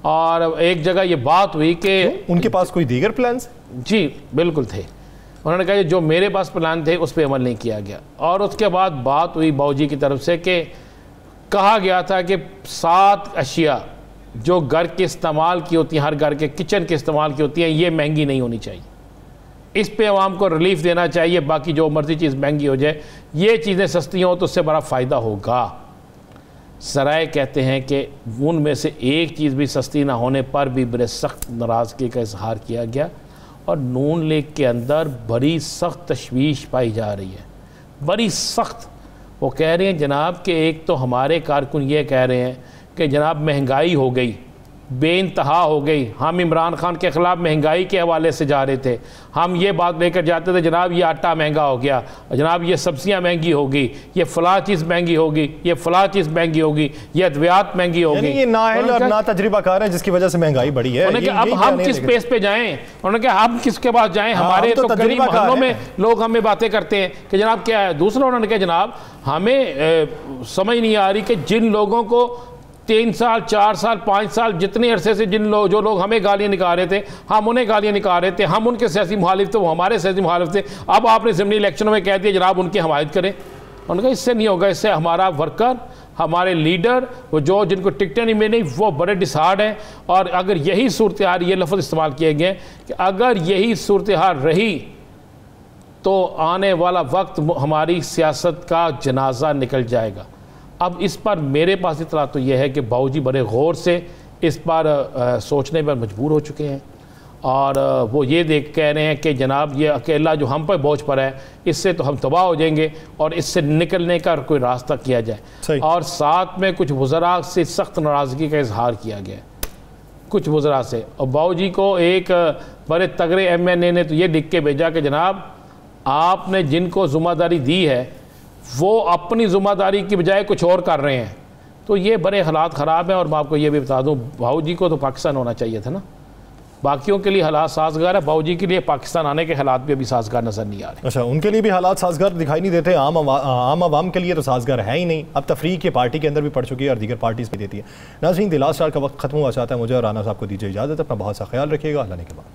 और एक जगह ये बात हुई कि उनके पास कोई दीगर प्लान्स? जी बिल्कुल थे। उन्होंने कहा जो मेरे पास प्लान थे उस पर अमल नहीं किया गया। और उसके बाद बात हुई बाऊजी की तरफ से कि कहा गया था कि 7 अशिया जो घर के इस्तेमाल की होती हैं, हर घर के किचन के इस्तेमाल की होती हैं, ये महंगी नहीं होनी चाहिए, इस पे आवाम को रिलीफ देना चाहिए, बाकी जो मर्जी चीज़ महंगी हो जाए, ये चीज़ें सस्ती हों तो उससे बड़ा फ़ायदा होगा। सराय कहते हैं कि उनमें से एक चीज़ भी सस्ती ना होने पर भी बड़े सख्त नाराज़गी का इजहार किया गया और नून लीग के अंदर बड़ी सख्त तशवीश पाई जा रही है, बड़ी सख्त। वो कह रहे हैं जनाब कि एक तो हमारे कारकुन ये कह रहे हैं कि जनाब महंगाई हो गई, बेइंतहा हो गई। हम इमरान खान के ख़िलाफ़ महंगाई के हवाले से जा रहे थे, हम ये बात लेकर जाते थे जनाब ये आटा महंगा हो गया, जनाब ये सब्ज़ियाँ महंगी होगी, ये फ़लाँ चीज़ महंगी होगी, ये फ़लाँ चीज़ महंगी होगी, ये अद्वियात महंगी होगी। ये नाअहल और ना तजर्बाकार है जिसकी वजह से महंगाई बढ़ी है। उन्होंने कहा अब हम किस पेस पे जाएँ, उन्होंने कहा हम किसके पास जाएँ, हमारे तो गरीब मोहल्लों में लोग हमें बातें करते हैं कि जनाब क्या है। दूसरा उन्होंने कहा जनाब हमें समझ नहीं आ रही कि जिन लोगों को 3 साल 4 साल 5 साल जितने अरसे से जो लोग हमें गालियाँ निकाल रहे थे, हम उन्हें गालियाँ निकाल रहे थे, हम उनके सियासी मुखालिफ थे, वो हमारे सियासी मुखालिफ थे, अब आपने ज़िमनी इलेक्शनों में कह दिया जनाब उनकी हमायत करें। उन्होंने कहा इससे नहीं होगा, इससे हमारा वर्कर, हमारे लीडर, वो जो जिनको टिकटें नहीं मिली वो बड़े डिसहार्ड हैं। और अगर यही सूरत हाल, ये लफ्ज़ इस्तेमाल किए गए कि अगर यही सूरत हाल रही तो आने वाला वक्त हमारी सियासत का जनाजा निकल जाएगा। अब इस पर मेरे पास इतला तो यह है कि बाऊजी बड़े गौर से इस पर सोचने पर मजबूर हो चुके हैं और वो ये कह रहे हैं कि जनाब ये अकेला जो हम पर बोझ पर है इससे तो हम तबाह हो जाएंगे और इससे निकलने का कोई रास्ता किया जाए। और साथ में कुछ वज़रा से सख्त नाराज़गी का इजहार किया गया, कुछ वज़रा से। और बाऊजी को एक बड़े तगड़े MNA ने तो ये लिख के भेजा कि जनाब आपने जिनको ज़िम्मेदारी दी है वो अपनी ज़िम्मेदारी की बजाय कुछ और कर रहे हैं। तो ये बड़े हालात ख़राब हैं। और मैं आपको ये भी बता दूं बाऊजी को तो पाकिस्तान होना चाहिए था ना, बाकियों के लिए हालात साजगार है, बाऊजी के लिए पाकिस्तान आने के हालात भी अभी साजगार नज़र नहीं आ रहे। अच्छा, उनके लिए भी हालात साजगार दिखाई नहीं देते, आम आवाम के लिए तो साजगार है ही नहीं। अब तफरीक ये पार्टी के अंदर भी पड़ चुकी है और दीगर पार्टीज भी देती है। नाज़रीन, द लास्ट आवर का वक्त खत्म हुआ चाहता है, मुझे और राना साहब को दीजिए इजाज़त। अपना बहुत सा ख्याल रखिएगा। अल्लाह ने के बाद।